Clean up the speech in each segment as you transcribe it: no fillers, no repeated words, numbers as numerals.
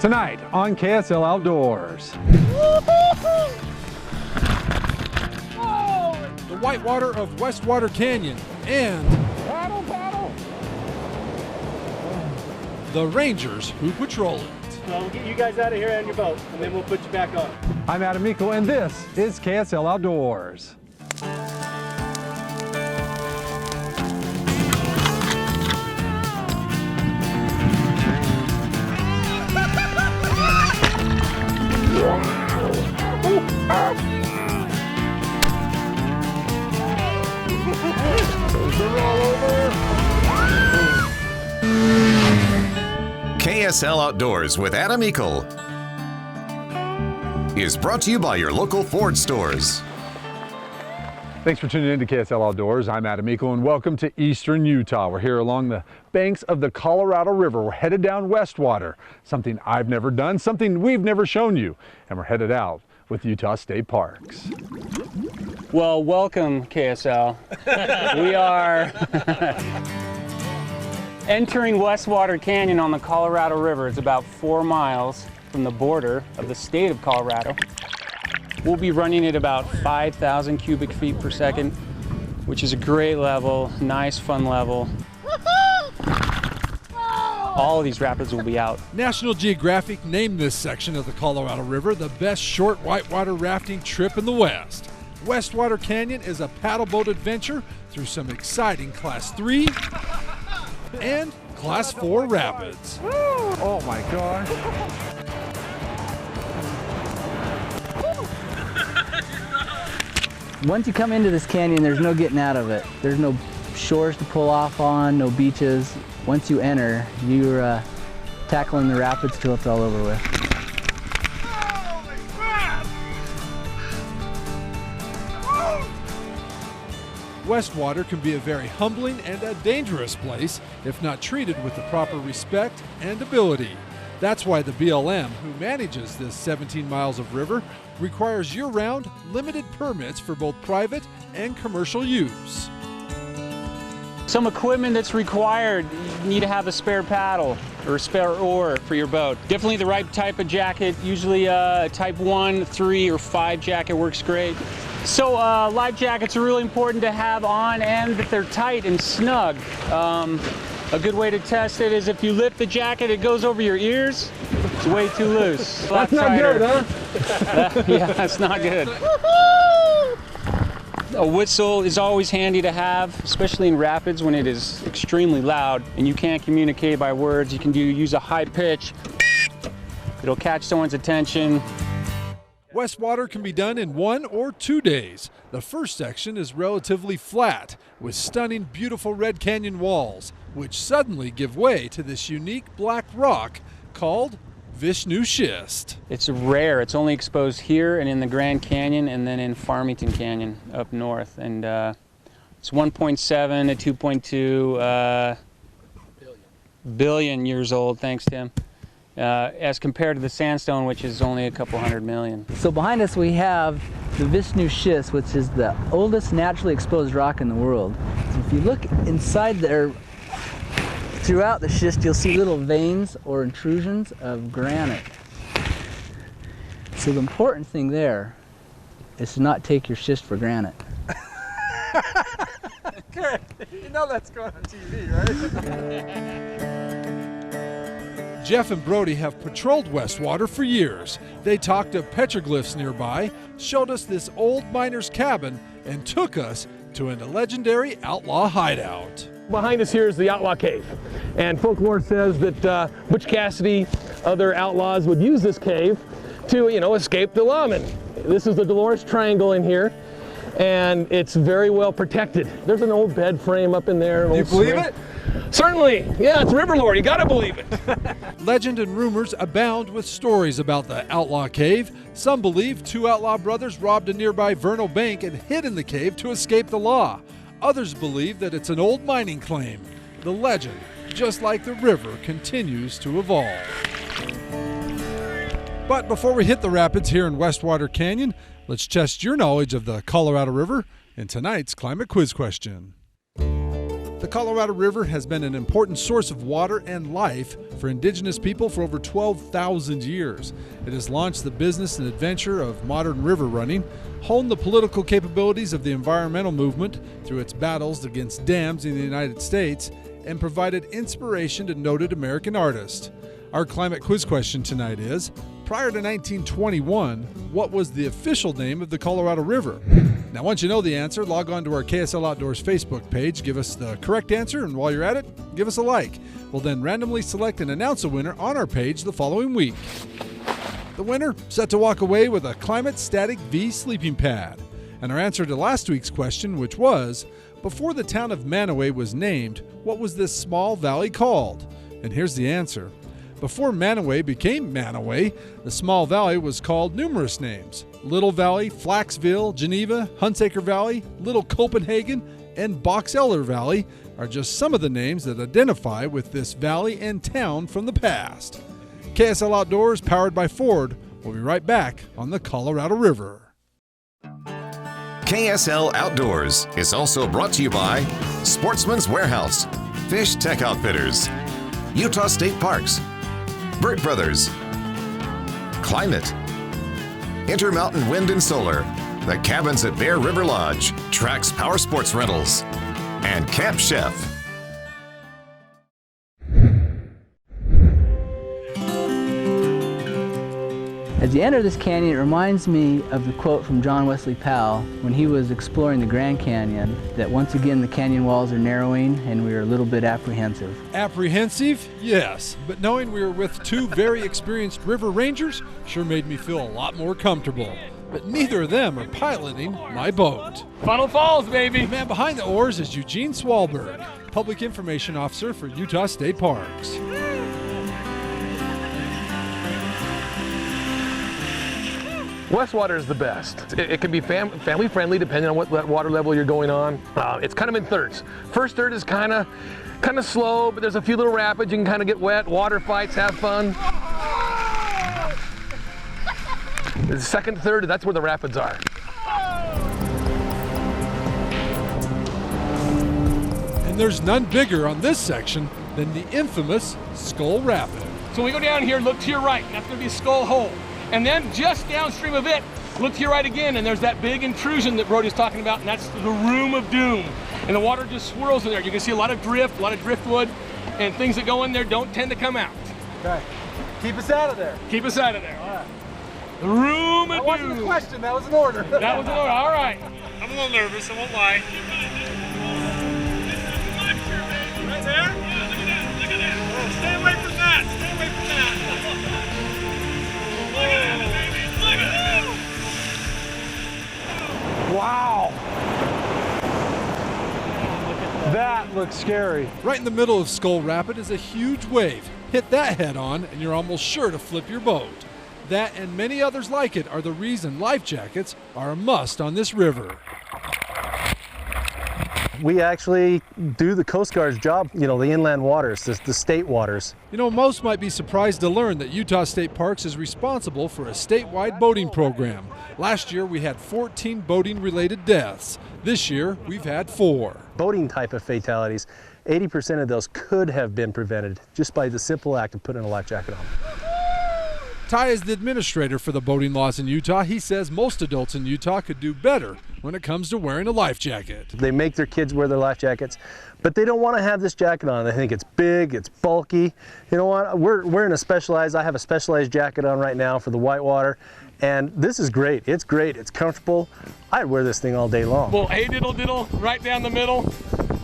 Tonight on KSL Outdoors. The Whitewater of Westwater Canyon and the Rangers who patrol it. So we'll get you guys out of here on your boat, and then we'll put you back on. I'm Adam Eakle, and this is KSL Outdoors. KSL Outdoors with Adam Eakle is brought to you by your local Ford stores. Thanks for tuning in to KSL Outdoors. I'm Adam Eakle, and welcome to Eastern Utah. We're here along the banks of the Colorado River. We're headed down Westwater, something I've never done, something we've never shown you, and we're headed out with Utah State Parks. Well, welcome, KSL. We are entering Westwater Canyon on the Colorado River. It's about 4 miles from the border of the state of Colorado. We'll be running at about 5,000 cubic feet per second, which is a great level, nice, fun level. All of these rapids will be out. National Geographic named this section of the Colorado River the best short whitewater rafting trip in the West. Westwater Canyon is a paddle boat adventure through some exciting Class 3 and Class 4 rapids. Oh my gosh. Once you come into this canyon, there's no getting out of it. There's no shores to pull off on, no beaches. Once you enter, you're tackling the rapids till it's all over with. Westwater can be a very humbling and a dangerous place if not treated with the proper respect and ability. That's why the BLM, who manages this 17 miles of river, requires year-round limited permits for both private and commercial use. Some equipment that's required, you need to have a spare paddle or a spare oar for your boat. Definitely the right type of jacket, usually a type 1, 3, or 5 jacket works great. So life jackets are really important to have on and that they're tight and snug. A good way to test it is if you lift the jacket, it goes over your ears. It's way too loose. That's not good, huh? Yeah, that's not good. A whistle is always handy to have, especially in rapids when it is extremely loud and you can't communicate by words. You can use a high pitch. It'll catch someone's attention. Westwater can be done in 1 or 2 days. The first section is relatively flat with stunning, beautiful red canyon walls, which suddenly give way to this unique black rock called Vishnu Schist. It's rare. It's only exposed here and in the Grand Canyon and then in Farmington Canyon up north. And it's 1.7 to 2.2 billion years old. Thanks, Tim. As compared to the sandstone, which is only a couple 100 million. So behind us we have the Vishnu Schist, which is the oldest naturally exposed rock in the world. So if you look inside there, throughout the schist, you'll see little veins or intrusions of granite. So the important thing there is to not take your schist for granted. Good. You know that's going on TV, right? Jeff and Brody have patrolled Westwater for years. They talked of petroglyphs nearby, showed us this old miner's cabin, and took us to a legendary outlaw hideout. Behind us here is the Outlaw Cave, and folklore says that Butch Cassidy, other outlaws would use this cave to, escape the lawmen. This is the Dolores Triangle in here, and it's very well protected. There's an old bed frame up in there. Do you believe it? Certainly, yeah, it's river lore, you gotta believe it. Legend and rumors abound with stories about the Outlaw Cave. Some believe 2 outlaw brothers robbed a nearby vernal bank and hid in the cave to escape the law. Others believe that it's an old mining claim. The legend, just like the river, continues to evolve. But before we hit the rapids here in Westwater Canyon, let's test your knowledge of the Colorado River in tonight's climate quiz question. The Colorado River has been an important source of water and life for indigenous people for over 12,000 years. It has launched the business and adventure of modern river running, honed the political capabilities of the environmental movement through its battles against dams in the United States, and provided inspiration to noted American artists. Our climate quiz question tonight is, prior to 1921, what was the official name of the Colorado River? Now, once you know the answer, log on to our KSL Outdoors Facebook page, give us the correct answer, and while you're at it, give us a like. We'll then randomly select and announce a winner on our page the following week. The winner set to walk away with a Climate Static V sleeping pad. And our answer to last week's question, which was, before the town of Manaway was named, what was this small valley called? And here's the answer. Before Manaway became Manaway, the small valley was called numerous names. Little Valley, Flaxville, Geneva, Hunsaker Valley, Little Copenhagen, and Box Elder Valley are just some of the names that identify with this valley and town from the past. KSL Outdoors, powered by Ford, will be right back on the Colorado River. KSL Outdoors is also brought to you by Sportsman's Warehouse, Fish Tech Outfitters, Utah State Parks, Burt Brothers, Climate, Intermountain Wind and Solar, the Cabins at Bear River Lodge, Trax Power Sports Rentals, and Camp Chef. As you enter this canyon, it reminds me of the quote from John Wesley Powell when he was exploring the Grand Canyon, that once again the canyon walls are narrowing and we are a little bit apprehensive. Apprehensive? Yes, but knowing we were with two very experienced river rangers sure made me feel a lot more comfortable. But neither of them are piloting my boat. Funnel Falls, baby. The man behind the oars is Eugene Swalberg, Public Information Officer for Utah State Parks. Westwater is the best. It can be family friendly depending on what water level you're going on. It's kind of in thirds. First third is kind of slow, but there's a few little rapids. You can kind of get wet, water fights, have fun. The second third, that's where the rapids are. And there's none bigger on this section than the infamous Skull Rapid. So when we go down here, look to your right, and that's going to be Skull Hole. And then just downstream of it, look to your right again, and there's that big intrusion that Brody's talking about, and that's the Room of Doom. And the water just swirls in there. You can see a lot of drift, a lot of driftwood, and things that go in there don't tend to come out. Okay. Keep us out of there. Keep us out of there. All right. The Room of That wasn't Doom. a question, that was an order. That was an order. All right. I'm a little nervous, I won't lie. Right there? Yeah, look at that, look at that. Oh, stay away from that, stay away from that. Look at that, baby, look at that. Wow. That looks scary. Right in the middle of Skull Rapid is a huge wave. Hit that head on and you're almost sure to flip your boat. That and many others like it are the reason life jackets are a must on this river. We actually do the Coast Guard's job, the inland waters, the state waters. Most might be surprised to learn that Utah State Parks is responsible for a statewide boating program. Last year we had 14 boating-related deaths. This year we've had 4. Boating type of fatalities, 80% of those could have been prevented just by the simple act of putting a life jacket on. Ty is the administrator for the boating laws in Utah. He says most adults in Utah could do better when it comes to wearing a life jacket. They make their kids wear their life jackets, but they don't want to have this jacket on. They think it's big, it's bulky. You know what? We're in I have a specialized jacket on right now for the Whitewater, and this is great. It's great, it's comfortable. I'd wear this thing all day long. Well, hey diddle diddle right down the middle,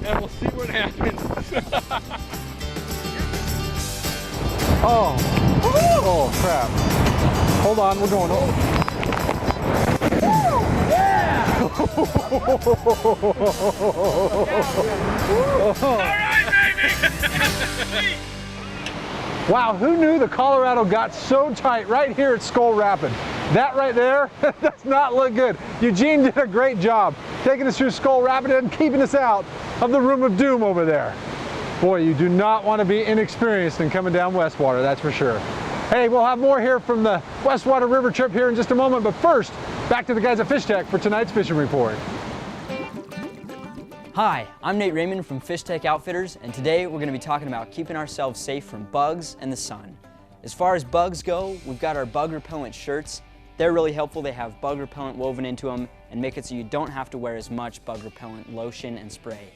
and we'll see what happens. Oh crap. Hold on, we're going over. Yeah! All right, baby. Wow, who knew the Colorado got so tight right here at Skull Rapid? That right there does not look good. Eugene did a great job taking us through Skull Rapid and keeping us out of the Room of Doom over there. Boy, you do not want to be inexperienced in coming down Westwater, that's for sure. Hey, we'll have more here from the Westwater River trip here in just a moment, but first, back to the guys at Fish Tech for tonight's fishing report. Hi, I'm Nate Raymond from Fish Tech Outfitters, and today we're going to be talking about keeping ourselves safe from bugs and the sun. As far as bugs go, we've got our bug repellent shirts. They're really helpful. They have bug repellent woven into them and make it so you don't have to wear as much bug repellent lotion and spray.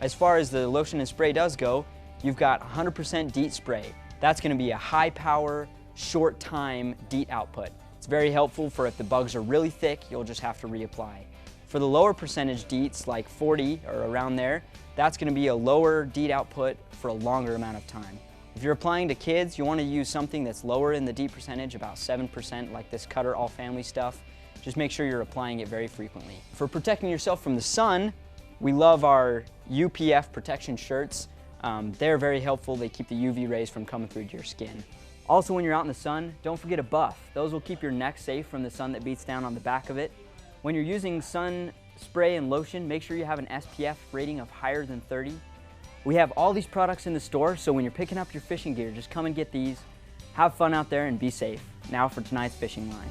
As far as the lotion and spray does go, you've got 100% DEET spray. That's going to be a high power, short time DEET output. It's very helpful for if the bugs are really thick, you'll just have to reapply. For the lower percentage DEETs, like 40 or around there, that's going to be a lower DEET output for a longer amount of time. If you're applying to kids, you want to use something that's lower in the DEET percentage, about 7%, like this Cutter All Family stuff. Just make sure you're applying it very frequently. For protecting yourself from the sun, we love our UPF protection shirts. They're very helpful. They keep the UV rays from coming through to your skin. Also, when you're out in the sun, don't forget a buff. Those will keep your neck safe from the sun that beats down on the back of it. When you're using sun spray and lotion, make sure you have an SPF rating of higher than 30. We have all these products in the store, so when you're picking up your fishing gear, just come and get these. Have fun out there and be safe. Now for tonight's fishing line.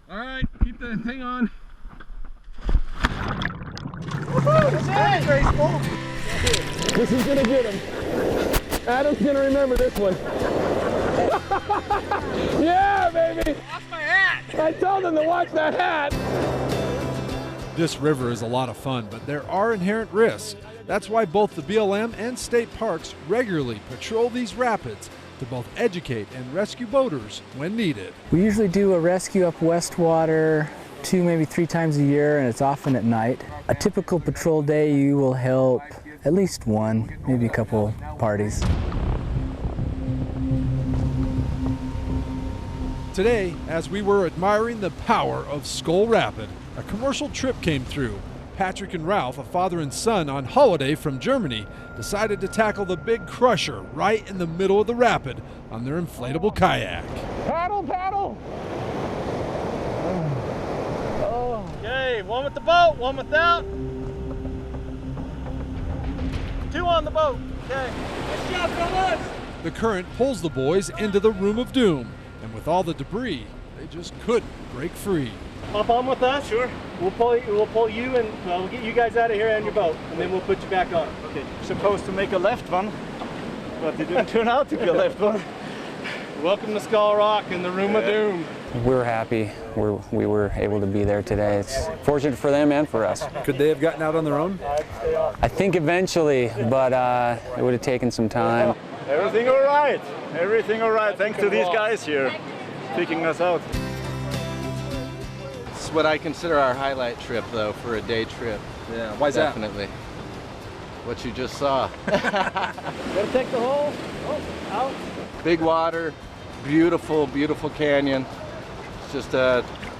All right, keep the thing on. This is gonna get him. Adam's gonna remember this one. Yeah, baby! Lost my hat! I told him to watch that hat. This river is a lot of fun, but there are inherent risks. That's why both the BLM and state parks regularly patrol these rapids to both educate and rescue boaters when needed. We usually do a rescue up Westwater 2, maybe 3 times a year, and it's often at night. A typical patrol day, you will help at least one, maybe a couple parties. Today, as we were admiring the power of Skull Rapid, a commercial trip came through. Patrick and Ralph, a father and son on holiday from Germany, decided to tackle the big crusher right in the middle of the rapid on their inflatable kayak. Paddle, paddle! Okay, one with the boat, one without. 2 on the boat. Okay. Good job, fellas! The current pulls the boys into the room of doom, and with all the debris, they just couldn't break free. Hop on with us. Sure. We'll pull you, and we'll get you guys out of here on your boat, and then we'll put you back on. Okay. Supposed to make a left one, but it didn't turn out to be a left one. Welcome to Skull Rock in the room of doom. We're happy we were able to be there today. It's fortunate for them and for us. Could they have gotten out on their own? I think eventually, but it would have taken some time. Everything all right. Everything all right. Thanks to these guys here picking us out. It's what I consider our highlight trip, though, for a day trip. Yeah, why's that? Definitely. What you just saw. Gotta take the hole. Oh, out. Big water, beautiful, beautiful canyon. It's just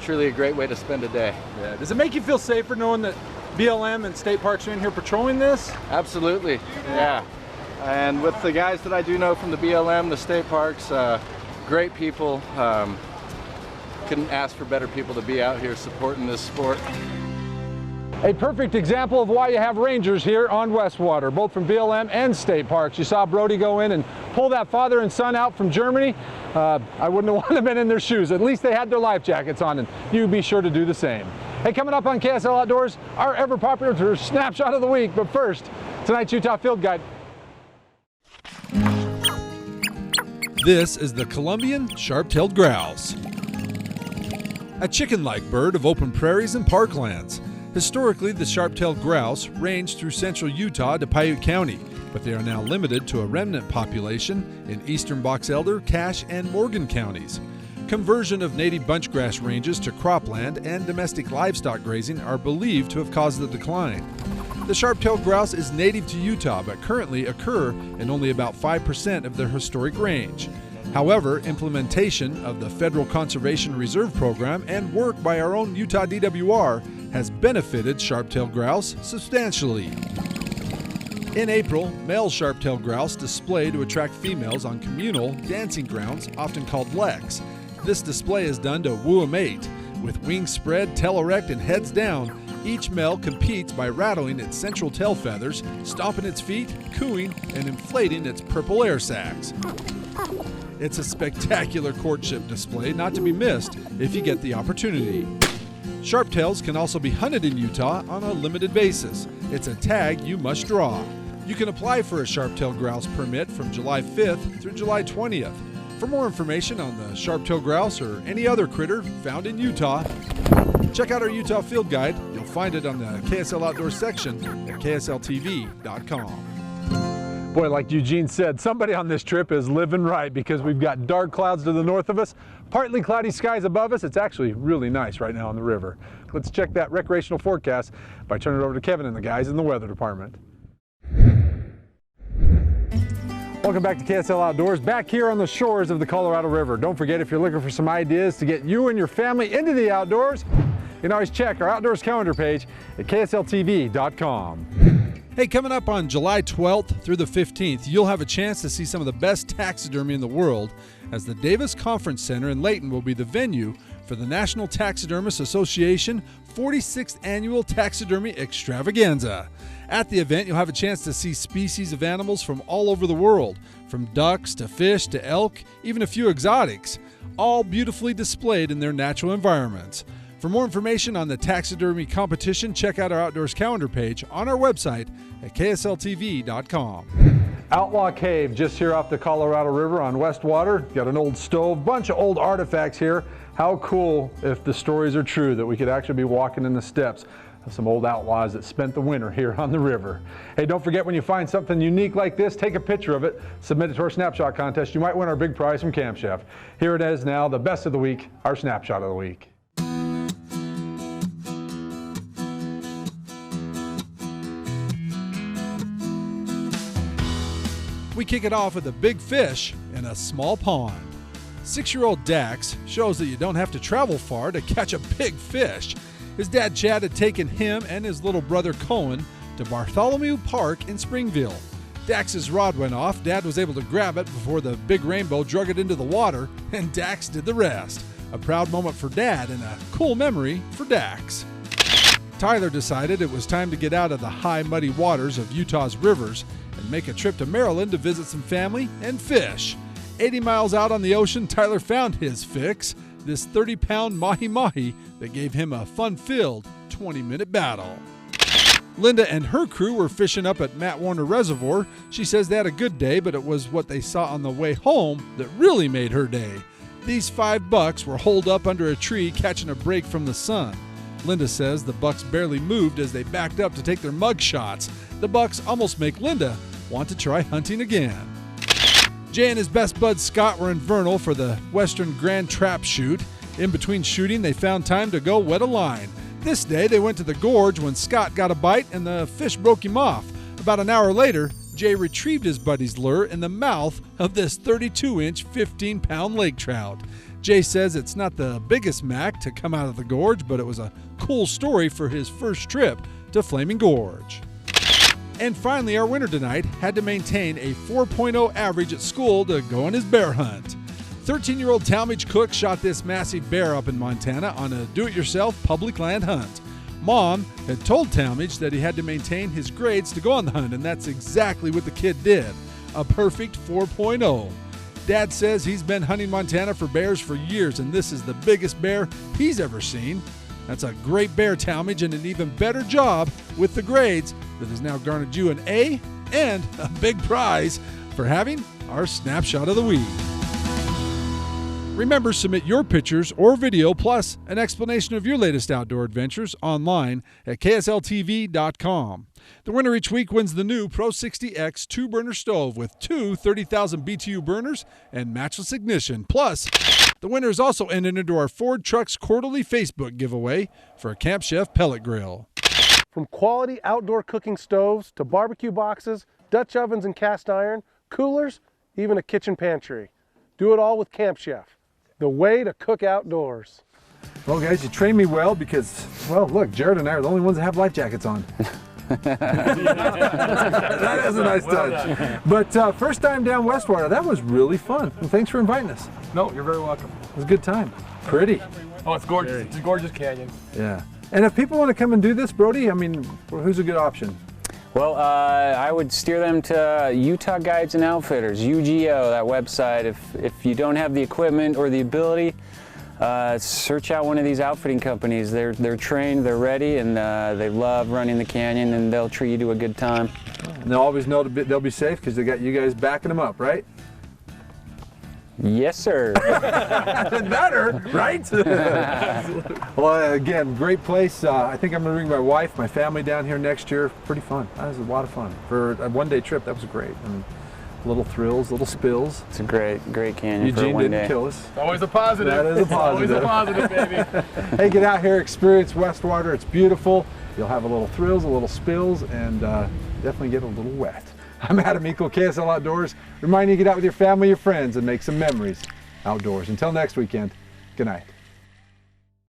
truly a great way to spend a day. Yeah. Does it make you feel safer knowing that BLM and state parks are in here patrolling this? Absolutely, yeah. And with the guys that I do know from the BLM, the state parks, great people. Couldn't ask for better people to be out here supporting this sport. A perfect example of why you have rangers here on Westwater, both from BLM and state parks. You saw Brody go in and pull that father and son out from Germany. I wouldn't have wanted to have been in their shoes. At least they had their life jackets on, and you be sure to do the same. Hey, coming up on KSL Outdoors, our ever popular Snapshot of the week. But first, tonight's Utah Field Guide. This is the Columbian sharp-tailed grouse. A chicken-like bird of open prairies and parklands. Historically, the sharp-tailed grouse ranged through central Utah to Piute County, but they are now limited to a remnant population in eastern Box Elder, Cache, and Morgan counties. Conversion of native bunchgrass ranges to cropland and domestic livestock grazing are believed to have caused the decline. The sharp-tailed grouse is native to Utah, but currently occur in only about 5% of their historic range. However, implementation of the Federal Conservation Reserve Program and work by our own Utah DWR has benefited sharp-tailed grouse substantially. In April, male sharp-tailed grouse display to attract females on communal dancing grounds, often called leks. This display is done to woo a mate. With wings spread, tail erect, and heads down, each male competes by rattling its central tail feathers, stomping its feet, cooing, and inflating its purple air sacs. It's a spectacular courtship display not to be missed if you get the opportunity. Sharptails can also be hunted in Utah on a limited basis. It's a tag you must draw. You can apply for a sharptail grouse permit from July 5th through July 20th. For more information on the sharptail grouse or any other critter found in Utah, check out our Utah Field Guide. You'll find it on the KSL Outdoors section at ksltv.com. Boy, like Eugene said, somebody on this trip is living right because we've got dark clouds to the north of us, partly cloudy skies above us. It's actually really nice right now on the river. Let's check that recreational forecast by turning it over to Kevin and the guys in the weather department. Welcome back to KSL Outdoors, back here on the shores of the Colorado River. Don't forget, if you're looking for some ideas to get you and your family into the outdoors, you can always check our outdoors calendar page at ksltv.com. Hey, coming up on July 12th through the 15th, you'll have a chance to see some of the best taxidermy in the world, as the Davis Conference Center in Layton will be the venue for the National Taxidermists Association 46th Annual Taxidermy Extravaganza. At the event, you'll have a chance to see species of animals from all over the world, from ducks to fish to elk, even a few exotics, all beautifully displayed in their natural environments. For more information on the taxidermy competition, check out our outdoors calendar page on our website at ksltv.com. Outlaw Cave, just here off the Colorado River on Westwater. Got an old stove, bunch of old artifacts here. How cool if the stories are true that we could actually be walking in the steps of some old outlaws that spent the winter here on the river. Hey, don't forget, when you find something unique like this, take a picture of it, submit it to our Snapshot contest. You might win our big prize from Camp Chef. Here it is now, the best of the week, our Snapshot of the week. We kick it off with a big fish in a small pond. 6-year-old Dax shows that you don't have to travel far to catch a big fish. His dad Chad had taken him and his little brother Cohen to Bartholomew Park in Springville. Dax's rod went off. Dad was able to grab it before the big rainbow drug it into the water, and Dax did the rest. A proud moment for Dad and a cool memory for Dax. Tyler decided it was time to get out of the high, muddy waters of Utah's rivers and make a trip to Maryland to visit some family and fish. 80 miles out on the ocean, Tyler found his fix, this 30-pound mahi-mahi that gave him a fun-filled 20-minute battle. Linda and her crew were fishing up at Matt Warner Reservoir. She says they had a good day, but it was what they saw on the way home that really made her day. These 5 bucks were holed up under a tree catching a break from the sun. Linda says the bucks barely moved as they backed up to take their mug shots. The bucks almost make Linda want to try hunting again. Jay and his best bud Scott were in Vernal for the Western Grand Trap Shoot. In between shooting, they found time to go wet a line. This day, they went to the gorge when Scott got a bite and the fish broke him off. About an hour later, Jay retrieved his buddy's lure in the mouth of this 32-inch, 15-pound lake trout. Jay says it's not the biggest mac to come out of the gorge, but it was a cool story for his first trip to Flaming Gorge. And finally, our winner tonight had to maintain a 4.0 average at school to go on his bear hunt. 13-year-old Talmadge Cook shot this massive bear up in Montana on a do-it-yourself public land hunt. Mom had told Talmadge that he had to maintain his grades to go on the hunt, and that's exactly what the kid did. A perfect 4.0. Dad says he's been hunting Montana for bears for years, and this is the biggest bear he's ever seen. That's a great bear, Talmadge, and an even better job with the grades that has now garnered you an A and a big prize for having our Snapshot of the Week. Remember, submit your pictures or video plus an explanation of your latest outdoor adventures online at ksltv.com. The winner each week wins the new Pro 60X 2-burner stove with 2 30,000 BTU burners and matchless ignition. Plus, the winner is also entered into our Ford Trucks quarterly Facebook giveaway for a Camp Chef pellet grill. From quality outdoor cooking stoves to barbecue boxes, Dutch ovens and cast iron, coolers, even a kitchen pantry. Do it all with Camp Chef, the way to cook outdoors. Well, guys, you trained me well because, well, look, Jared and I are the only ones that have life jackets on. That is a nice touch. But first time down Westwater, that was really fun. Well, thanks for inviting us. No, you're very welcome. It was a good time. Pretty. Oh, it's gorgeous. It's a gorgeous canyon. Yeah. And if people want to come and do this, Brody, I mean, who's a good option? Well, I would steer them to Utah Guides and Outfitters, UGO, that website. If you don't have the equipment or the ability, search out one of these outfitting companies. They're trained, they're ready, and they love running the canyon, and they'll treat you to a good time. And they'll always know they'll be safe because they got you guys backing them up, right? Yes, sir. Better, right? Well, again, great place. I think I'm going to bring my wife, my family down here next year. Pretty fun. That was a lot of fun. For a one-day trip, that was great. And little thrills, little spills. It's a great canyon for Eugene one didn't day. kill us. Always a positive. That is a positive. Always a positive, baby. Hey, get out here, experience Westwater. It's beautiful. You'll have a little thrills, a little spills, and definitely get a little wet. I'm Adam Eakle, KSL Outdoors, reminding you to get out with your family, your friends, and make some memories outdoors. Until next weekend, good night.